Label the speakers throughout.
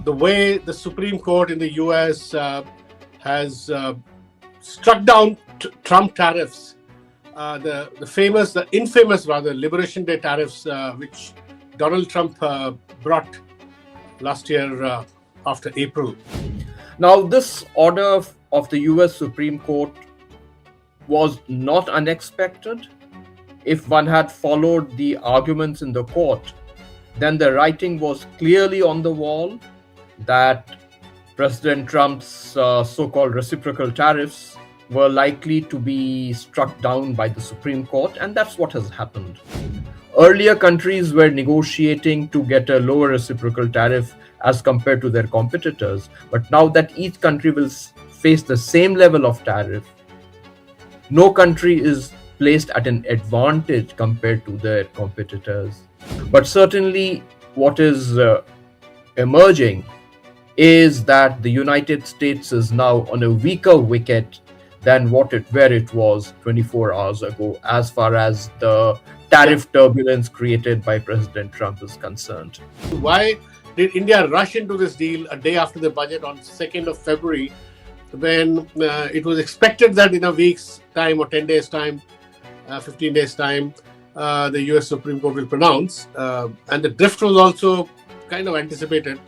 Speaker 1: the way the Supreme Court in the US has struck down Trump tariffs, the infamous Liberation Day tariffs, which Donald Trump brought last year after April.
Speaker 2: Now, this order of the US Supreme Court was not unexpected. If one had followed the arguments in the court, then the writing was clearly on the wall that President Trump's so-called reciprocal tariffs were likely to be struck down by the Supreme Court, and that's what has happened. Earlier, countries were negotiating to get a lower reciprocal tariff as compared to their competitors, but now that each country will face the same level of tariff, no country is placed at an advantage compared to their competitors. But certainly what is emerging is that the United States is now on a weaker wicket than where it was 24 hours ago, as far as the tariff turbulence created by President Trump is concerned.
Speaker 1: Why did India rush into this deal a day after the budget on 2nd of February, when it was expected that in a week's time or 10 days' time, 15 days' time, the US Supreme Court will pronounce, and the drift was also kind of anticipated.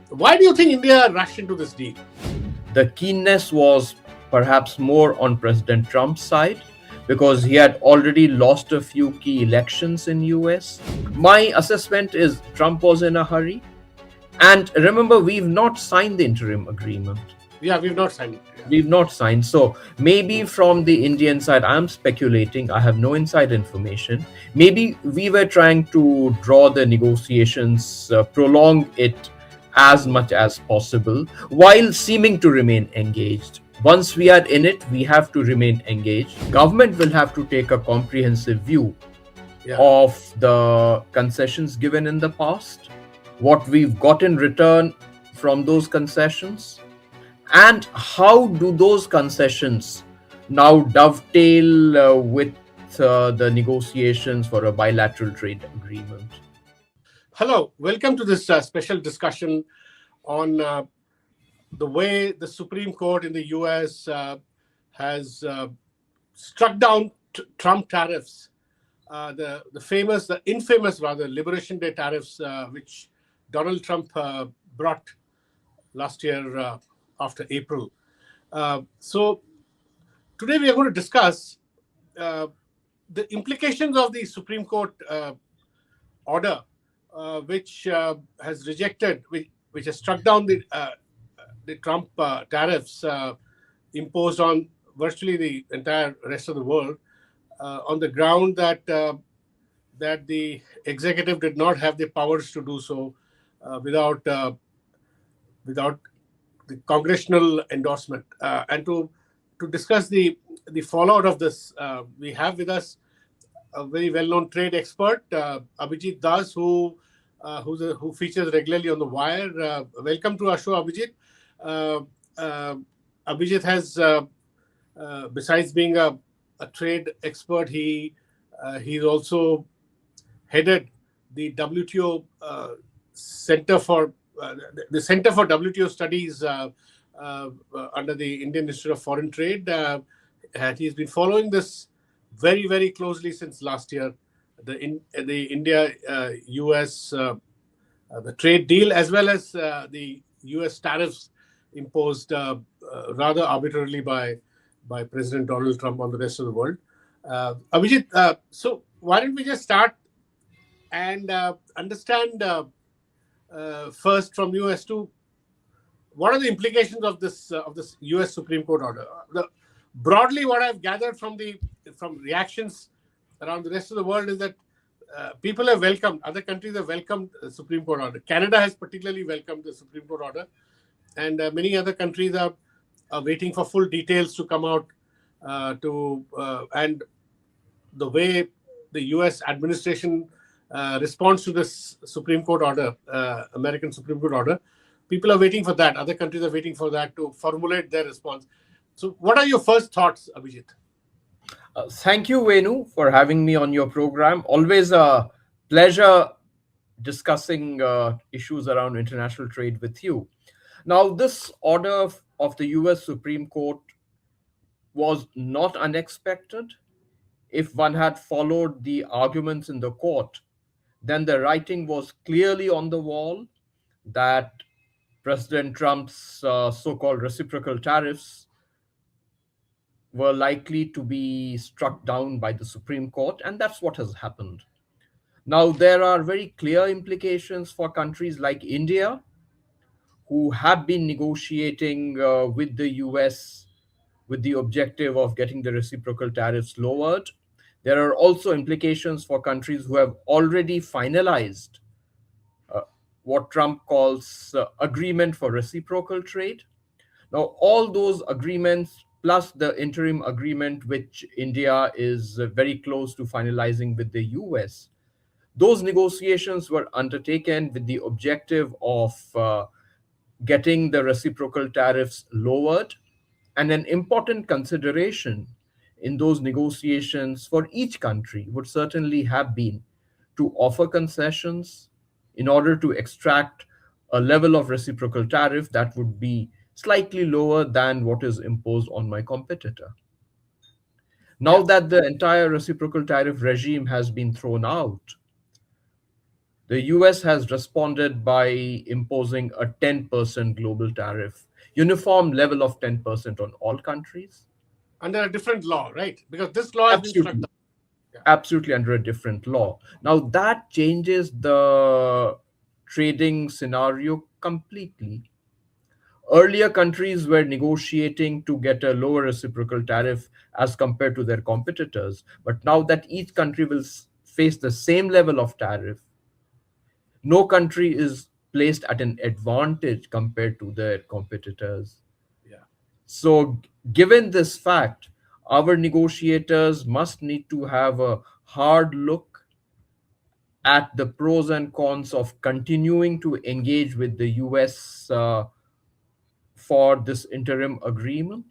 Speaker 1: Why do you think India rushed into this deal?
Speaker 2: The keenness was perhaps more on President Trump's side because he had already lost a few key elections in US. My assessment is Trump was in a hurry. And remember, we've not signed the interim agreement.
Speaker 1: Yeah, we've not signed it. Yeah.
Speaker 2: We've not signed. So maybe from the Indian side, I'm speculating, I have no inside information. Maybe we were trying to draw the negotiations, prolong it as much as possible, while seeming to remain engaged. Once we are in it, we have to remain engaged. Government will have to take a comprehensive view of the concessions given in the past, what we've got in return from those concessions, and how do those concessions now dovetail with the negotiations for a bilateral trade agreement.
Speaker 1: Hello, welcome to this special discussion on the way the Supreme Court in the US has struck down Trump tariffs, the infamous Liberation Day tariffs, which Donald Trump brought last year after April. So today we are going to discuss the implications of the Supreme Court order, which has rejected, which has struck down the Trump tariffs imposed on virtually the entire rest of the world, on the ground that the executive did not have the powers to do so without the congressional endorsement. And to discuss the fallout of this, we have with us a very well-known trade expert, Abhijit Das, who features regularly on The Wire. Welcome to our show, Abhijit. Abhijit has, besides being a trade expert, he's also headed the WTO Center for WTO Studies under the Indian Institute of Foreign Trade. And he's been following this very, very closely since last year, the India-US the trade deal, as well as the US tariffs imposed rather arbitrarily by President Donald Trump on the rest of the world. Abhijit, so why don't we just start and understand first from you as to what are the implications of this US Supreme Court order? Broadly, what I've gathered from reactions around the rest of the world is that people have welcomed, other countries have welcomed the Supreme Court order. Canada has particularly welcomed the Supreme Court order, and many other countries are waiting for full details to come out and the way the US administration responds to this Supreme Court order, American Supreme Court order. People are waiting for that. Other countries are waiting for that to formulate their response. So what are your first thoughts, Abhijit?
Speaker 2: Thank you, Venu, for having me on your program. Always a pleasure discussing issues around international trade with you. Now, this order of the US Supreme Court was not unexpected. If one had followed the arguments in the court, then the writing was clearly on the wall that President Trump's so called reciprocal tariffs were likely to be struck down by the Supreme Court, and that's what has happened. Now, there are very clear implications for countries like India, who have been negotiating with the US with the objective of getting the reciprocal tariffs lowered. There are also implications for countries who have already finalized uh, what Trump calls agreement for reciprocal trade. Now, all those agreements, plus the interim agreement, which India is very close to finalizing with the US, those negotiations were undertaken with the objective of getting the reciprocal tariffs lowered. And an important consideration in those negotiations for each country would certainly have been to offer concessions in order to extract a level of reciprocal tariff that would be slightly lower than what is imposed on my competitor. Now
Speaker 1: Yeah.
Speaker 2: that the entire reciprocal tariff regime has been thrown out, the US has responded by imposing a 10% global tariff, uniform level of 10% on all countries.
Speaker 1: Under a different law, right? Because this law has been struck
Speaker 2: Absolutely,
Speaker 1: down. Yeah.
Speaker 2: absolutely under a different law. Now that changes the trading scenario completely. Earlier, countries were negotiating to get a lower reciprocal tariff as compared to their competitors. But now that each country will face the same level of tariff, no country is placed at an advantage compared to their competitors.
Speaker 1: Yeah.
Speaker 2: So, given this fact, our negotiators must need to have a hard look at the pros and cons of continuing to engage with the US for this interim agreement.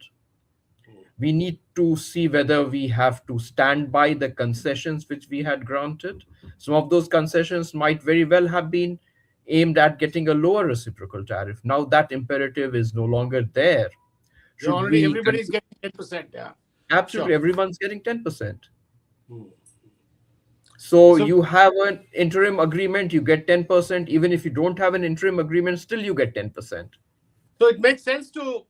Speaker 2: We need to see whether we have to stand by the concessions which we had granted. Some of those concessions might very well have been aimed at getting a lower reciprocal tariff. Now that imperative is no longer there.
Speaker 1: You're
Speaker 2: Should
Speaker 1: already,
Speaker 2: we
Speaker 1: everybody's getting 10%. Yeah. Sure.
Speaker 2: absolutely everyone's getting 10%. So
Speaker 1: So,
Speaker 2: you have an interim agreement, you get 10%. Even if you don't have an interim agreement, still you get 10%.
Speaker 1: so it makes sense to,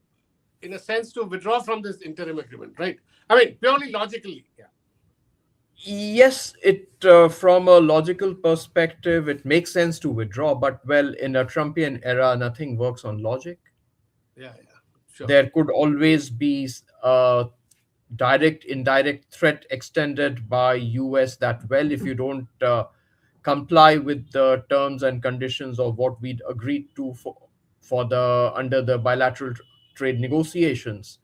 Speaker 1: in a sense, to withdraw from this interim agreement, right? I mean, purely logically. Yeah.
Speaker 2: Yes, it from a logical perspective, it makes sense to withdraw, but well, in a Trumpian era, nothing works on logic.
Speaker 1: Yeah. Yeah. Sure.
Speaker 2: There could always be a direct, indirect threat extended by US that, well, if you don't comply with the terms and conditions of what we'd agreed to for the under the bilateral trade negotiations,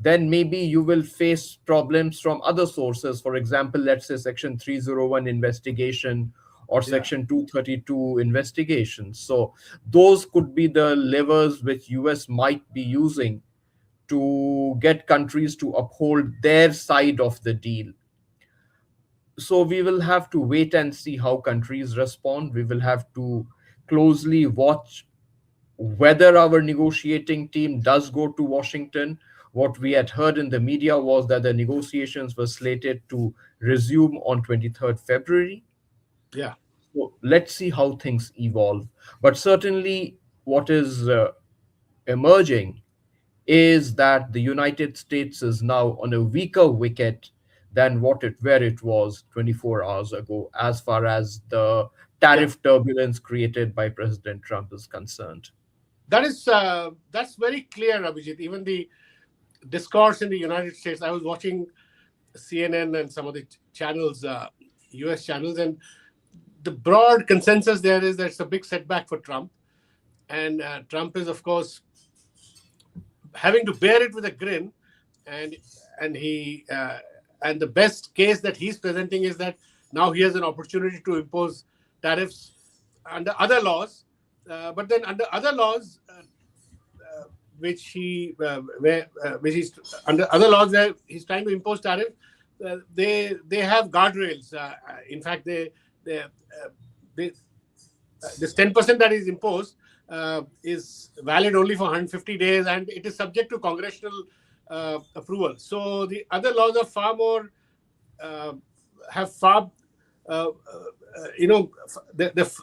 Speaker 2: then maybe you will face problems from other sources. For example, let's say Section 301 investigation or
Speaker 1: Yeah.
Speaker 2: Section 232 investigation. So those could be the levers which US might be using to get countries to uphold their side of the deal. So we will have to wait and see how countries respond. We will have to closely watch whether our negotiating team does go to Washington. What we had heard in the media was that the negotiations were slated to resume on 23rd February.
Speaker 1: Yeah.
Speaker 2: So let's see how things evolve. But certainly, what is emerging is that the United States is now on a weaker wicket than where it was 24 hours ago, as far as the
Speaker 1: Yeah.
Speaker 2: tariff turbulence created by President Trump is concerned.
Speaker 1: That's very clear, Abhijit. Even the discourse in the United States. I was watching CNN and some of the channels, US channels, and the broad consensus there is that it's a big setback for Trump. And Trump is, of course, having to bear it with a grin. And he and the best case that he's presenting is that now he has an opportunity to impose tariffs under other laws. But then under other laws, which which he's under other laws where he's trying to impose tariffs, they have guardrails. In fact, they this 10% that is imposed is valid only for 150 days, and it is subject to congressional approval. So the other laws are far more uh, have far the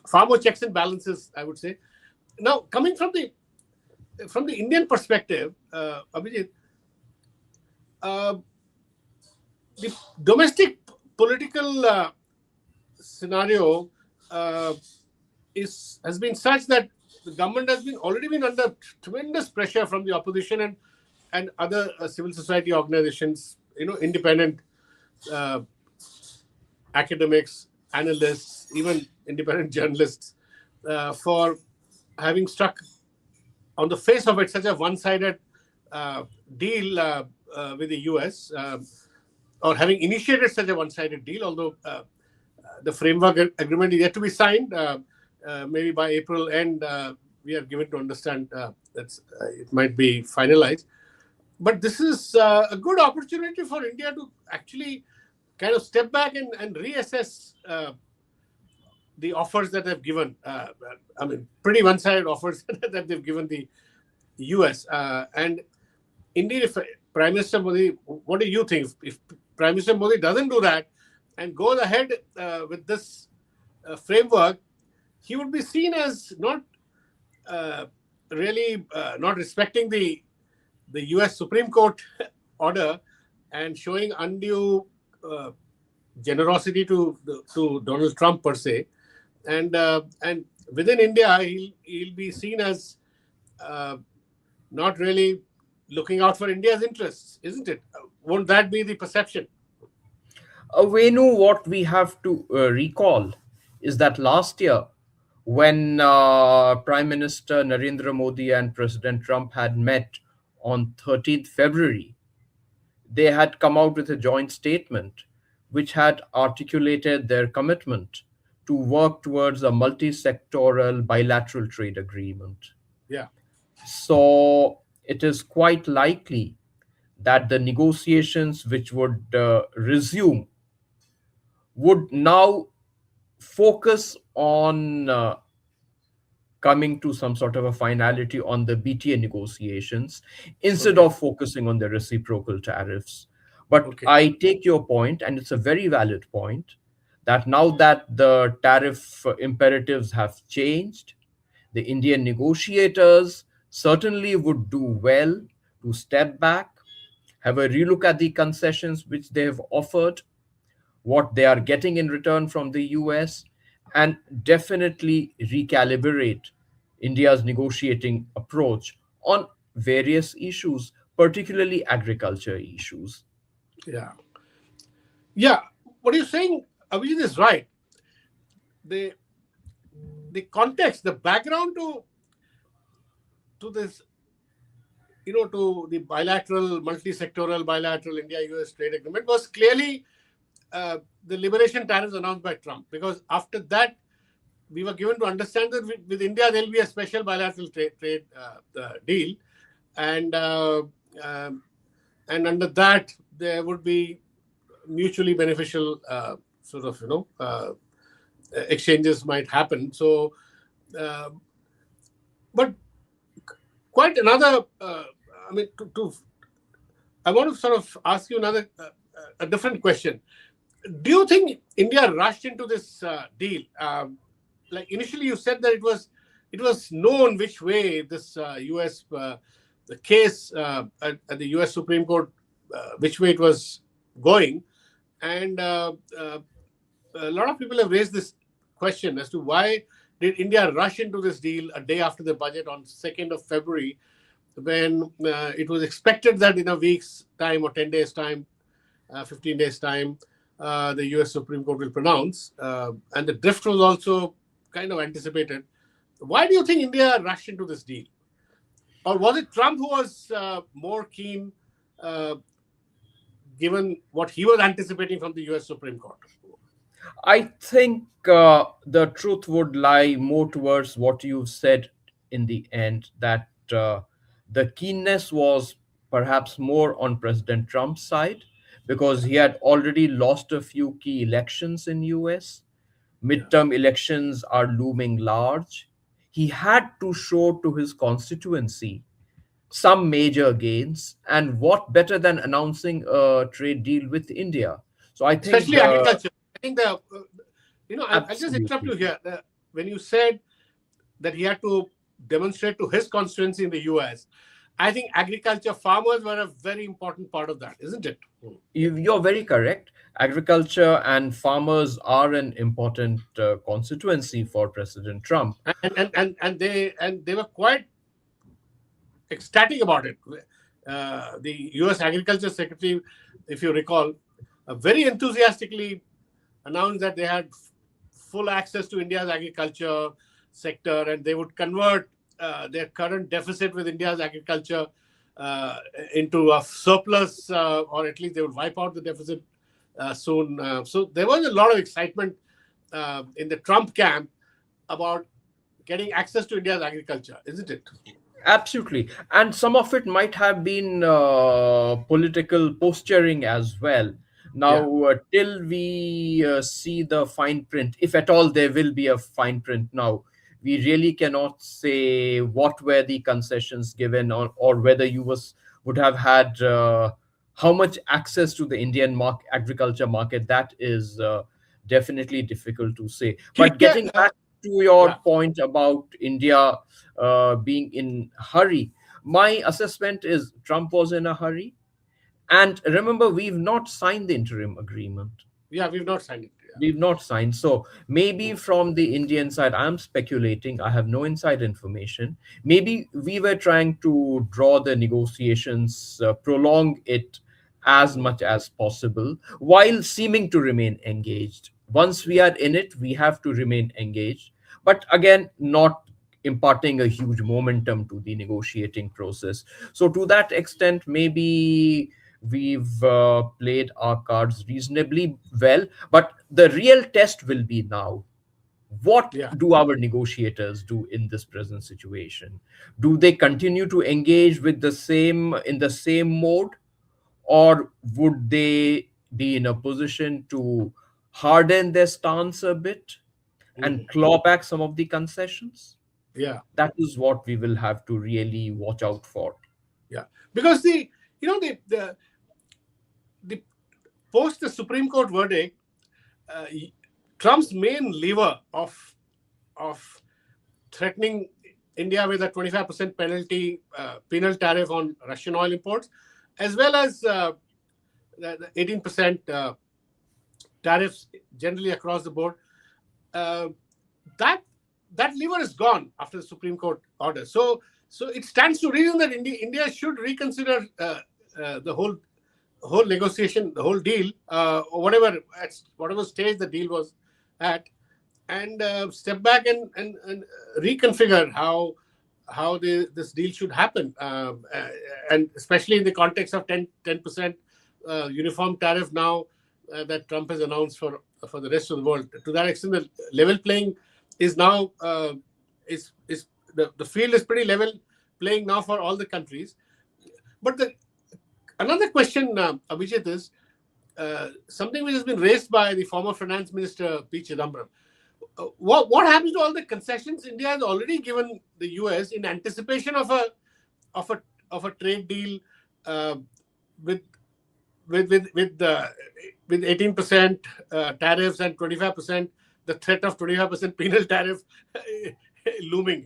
Speaker 1: far more checks and balances, I would say. Now, coming from the Indian perspective, Abhijit, uh, the domestic political scenario uh, has been such that the government has been already been under tremendous pressure from the opposition and other civil society organizations, independent uh, academics, analysts, even independent journalists, for having struck on the face of it such a one-sided deal with the US, or having initiated such a one-sided deal, although the framework agreement is yet to be signed. Maybe by April end, we are given to understand that it might be finalized. But this is a good opportunity for India to actually kind of step back and reassess the offers that they've given. I mean, pretty one-sided offers that they've given the US. And indeed, if Prime Minister Modi, what do you think? If Prime Minister Modi doesn't do that and goes ahead with this framework, he would be seen as not really not respecting the US Supreme Court order and showing undue generosity to Donald Trump per se, and within India he'll be seen as not really looking out for India's interests, isn't it? Won't that be the perception?
Speaker 2: Venu, what we have to recall is that last year, when Prime Minister Narendra Modi and President Trump had met on 13th February, they had come out with a joint statement which had articulated their commitment to work towards a multi sectoral bilateral trade agreement.
Speaker 1: Yeah.
Speaker 2: So it is quite likely that the negotiations which would resume would now focus on coming to some sort of a finality on the BTA negotiations instead
Speaker 1: Okay.
Speaker 2: of focusing on the reciprocal tariffs. But
Speaker 1: Okay.
Speaker 2: I take your point, and it's a very valid point, that now that the tariff imperatives have changed, the Indian negotiators certainly would do well to step back, have a relook at the concessions which they have offered, what they are getting in return from the US, and definitely recalibrate India's negotiating approach on various issues, particularly agriculture issues.
Speaker 1: Yeah. Yeah. What you're saying, Abhijit, is right. The the context, the background to this, to the bilateral, multi-sectoral, bilateral India-US trade agreement was clearly the liberation tariffs announced by Trump. Because after that, we were given to understand that with India there'll be a special bilateral trade deal, and and under that there would be mutually beneficial sort of exchanges might happen. So, uh, but quite another. I mean, I want to sort of ask you another a different question. Do you think India rushed into this deal? Like initially, you said that it was known which way this U.S. The case at the U.S. Supreme Court, which way it was going, and a lot of people have raised this question as to why did India rush into this deal a day after the budget on 2nd of February, when it was expected that in a week's time or 10 days time, 15 days time, the US Supreme Court will pronounce, and the drift was also kind of anticipated. Why do you think India rushed into this deal? Or was it Trump who was more keen, given what he was anticipating from the US Supreme Court?
Speaker 2: I think the truth would lie more towards what you said in the end, that the keenness was perhaps more on President Trump's side because he had already lost a few key elections in US.
Speaker 1: Yeah.
Speaker 2: midterm elections are looming large. He had to show to his constituency some major gains, and what better than announcing a trade deal with India? So I think
Speaker 1: Especially
Speaker 2: the
Speaker 1: agriculture. I think I'll just interrupt you
Speaker 2: absolutely.
Speaker 1: here. When you said that he had to demonstrate to his constituency in the US, I think agriculture farmers were a very important part of that, isn't it?
Speaker 2: You're very correct. Agriculture and farmers are an important constituency for President Trump.
Speaker 1: And they were quite ecstatic about it. The US Agriculture Secretary, if you recall, very enthusiastically announced that they had full access to India's agriculture sector, and they would convert their current deficit with India's agriculture uh, into a surplus, or at least they would wipe out the deficit soon. So there was a lot of excitement in the Trump camp about getting access to India's agriculture, isn't it?
Speaker 2: Absolutely. And some of it might have been political posturing as well.
Speaker 1: Yeah.
Speaker 2: Now, till we see the fine print, if at all there will be a fine print now, we really cannot say what were the concessions given, or whether US would have had how much access to the Indian agriculture market. That is definitely difficult to say. But
Speaker 1: Clear.
Speaker 2: getting back to your
Speaker 1: Yeah.
Speaker 2: point about India being in hurry. My assessment is Trump was in a hurry. And remember, we've not signed the interim agreement.
Speaker 1: Yeah. We've not signed it.
Speaker 2: We've not signed. So maybe
Speaker 1: Yeah.
Speaker 2: from the Indian side, I'm speculating. I have no inside information. Maybe we were trying to draw the negotiations, prolong it as
Speaker 1: Mm.
Speaker 2: much as possible while seeming to remain engaged. Once we are in it, we have to remain engaged. But again, not imparting a huge momentum to the negotiating process. So, to that extent, maybe we've played our cards reasonably well, but the real test will be now. What
Speaker 1: Yeah.
Speaker 2: do our negotiators do in this present situation? Do they continue to engage with the same in the same mode, or would they be in a position to harden their stance a bit and
Speaker 1: Mhm.
Speaker 2: claw back some of the concessions?
Speaker 1: Yeah.
Speaker 2: That is what we will have to really watch out for.
Speaker 1: Yeah. Because the post the Supreme Court verdict, uh, Trump's main lever of threatening India with a 25% penal tariff on Russian oil imports, as well as the 18% tariffs generally across the board. Uh, that that lever is gone after the Supreme Court order. So it stands to reason that India should reconsider the whole negotiation, the whole deal, or whatever stage the deal was at, and step back and reconfigure this deal should happen, and especially in the context of 10% uniform tariff now that Trump has announced for the rest of the world. To that extent, the level playing is now is the field is pretty level playing now for all the countries. But another question, Abhijit, is something which has been raised by the former finance minister P. Chidambaram. What happens to all the concessions India has already given the US in anticipation of a of a trade deal uh, with with 18% tariffs and 25%, the threat of 25% penal tariff looming,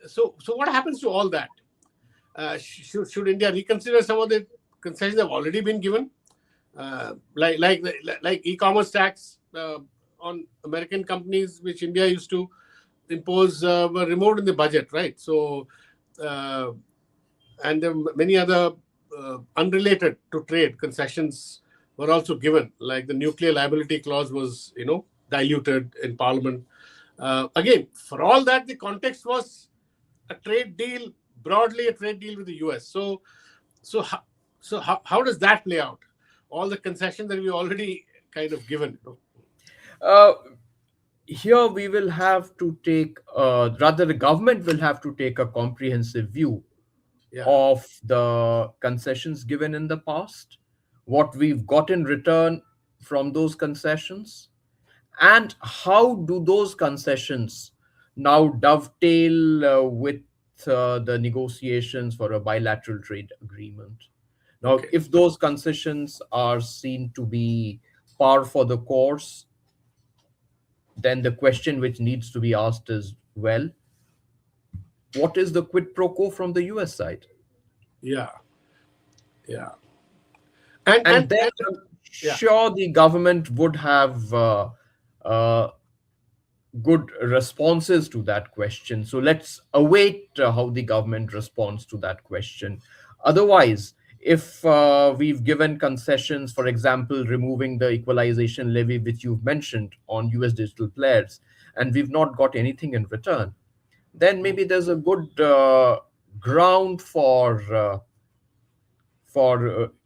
Speaker 1: so what happens to all that? Should India reconsider some of the concessions that have already been given, like e-commerce tax on American companies, which India used to impose, were removed in the budget, right? So, uh, and there are many other unrelated to trade concessions were also given, like the nuclear liability clause was, diluted in Parliament. Again, for all that, the context was a trade deal, broadly a trade deal with the US. So how, how does that play out? All the concessions that we already kind of given.
Speaker 2: Uh, Here we will have to take, rather, the government will have to take a comprehensive view
Speaker 1: Yeah.
Speaker 2: of the concessions given in the past, what we've got in return from those concessions, And how do those concessions now dovetail with the negotiations for a bilateral trade agreement? Now,
Speaker 1: Okay.
Speaker 2: if those concessions are seen to be par for the course, then the question which needs to be asked is, well, what is the quid pro quo from the US side?
Speaker 1: Yeah. Yeah. And
Speaker 2: And then I'm
Speaker 1: yeah.
Speaker 2: sure the government would have uh, good responses to that question. So let's await how the government responds to that question. Otherwise, if we've given concessions, for example, removing the equalization levy, which you've mentioned on US digital players, and we've not got anything in return, then maybe there's a good ground for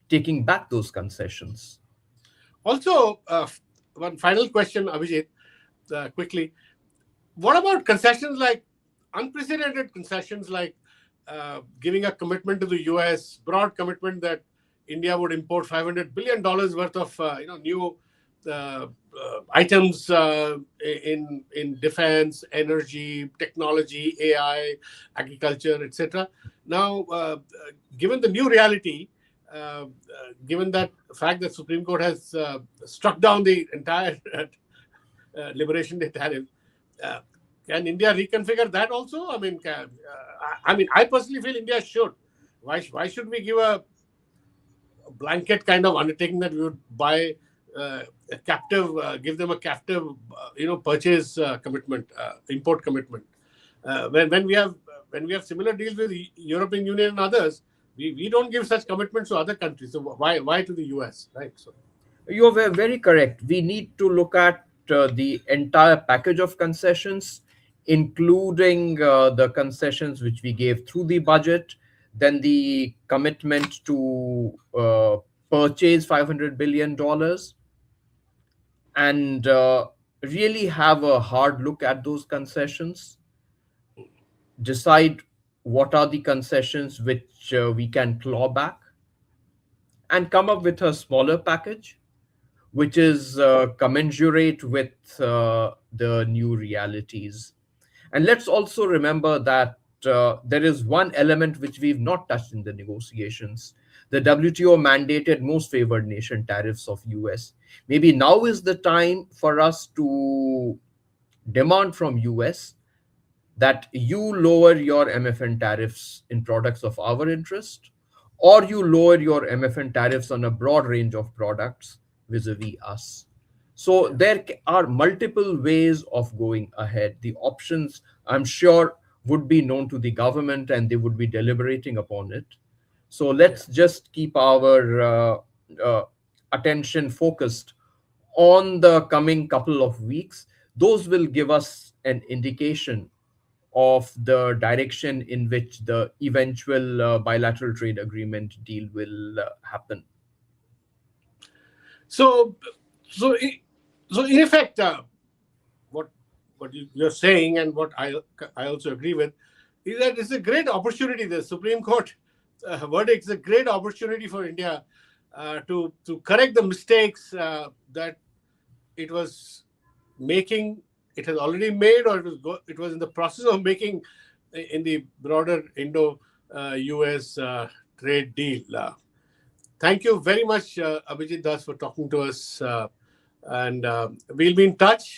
Speaker 2: taking back those concessions.
Speaker 1: Also, one final question, Abhijit, quickly. What about concessions like unprecedented concessions like giving a commitment to the US, broad commitment that India would import $500 billion worth of new items in defense, energy, technology, AI, agriculture, etc. Now, given the new reality, given that fact that Supreme Court has struck down the entire Liberation Day tariff, uh, can India reconfigure that also? I mean, I personally feel India should. Why should we give a blanket kind of undertaking that we would buy a captive, give them a captive, purchase commitment, import commitment? When we have similar deals with the European Union and others, we don't give such commitments to other countries. So why to the US, right? So
Speaker 2: You're very correct. We need to look at the entire package of concessions, including the concessions which we gave through the budget, then the commitment to purchase $500 billion, and really have a hard look at those concessions, decide what are the concessions which we can claw back, and come up with a smaller package which is commensurate with the new realities. And let's also remember that there is one element which we've not touched in the negotiations. The WTO mandated most favored nation tariffs of US. Maybe now is the time for us to demand from US that you lower your MFN tariffs in products of our interest, or you lower your MFN tariffs on a broad range of products vis-a-vis us. So
Speaker 1: yeah,
Speaker 2: there are multiple ways of going ahead. The options, I'm sure, would be known to the government and they would be deliberating upon it. So
Speaker 1: yeah,
Speaker 2: let's just keep our uh, attention focused on the coming couple of weeks. Those will give us an indication of the direction in which the eventual bilateral trade agreement deal will happen.
Speaker 1: so so so in effect, what you're saying and what I also agree with is that it's a great opportunity. The Supreme Court verdict is a great opportunity for India to correct the mistakes that it was making. It has already made, or it was in the process of making in the broader Indo-US trade deal. Thank you very much, Abhijit Das, for talking to us. And we'll be in touch.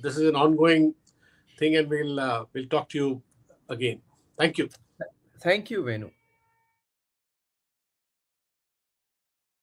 Speaker 1: This is an ongoing thing, and we'll talk to you again. Thank you.
Speaker 2: Thank you, Venu.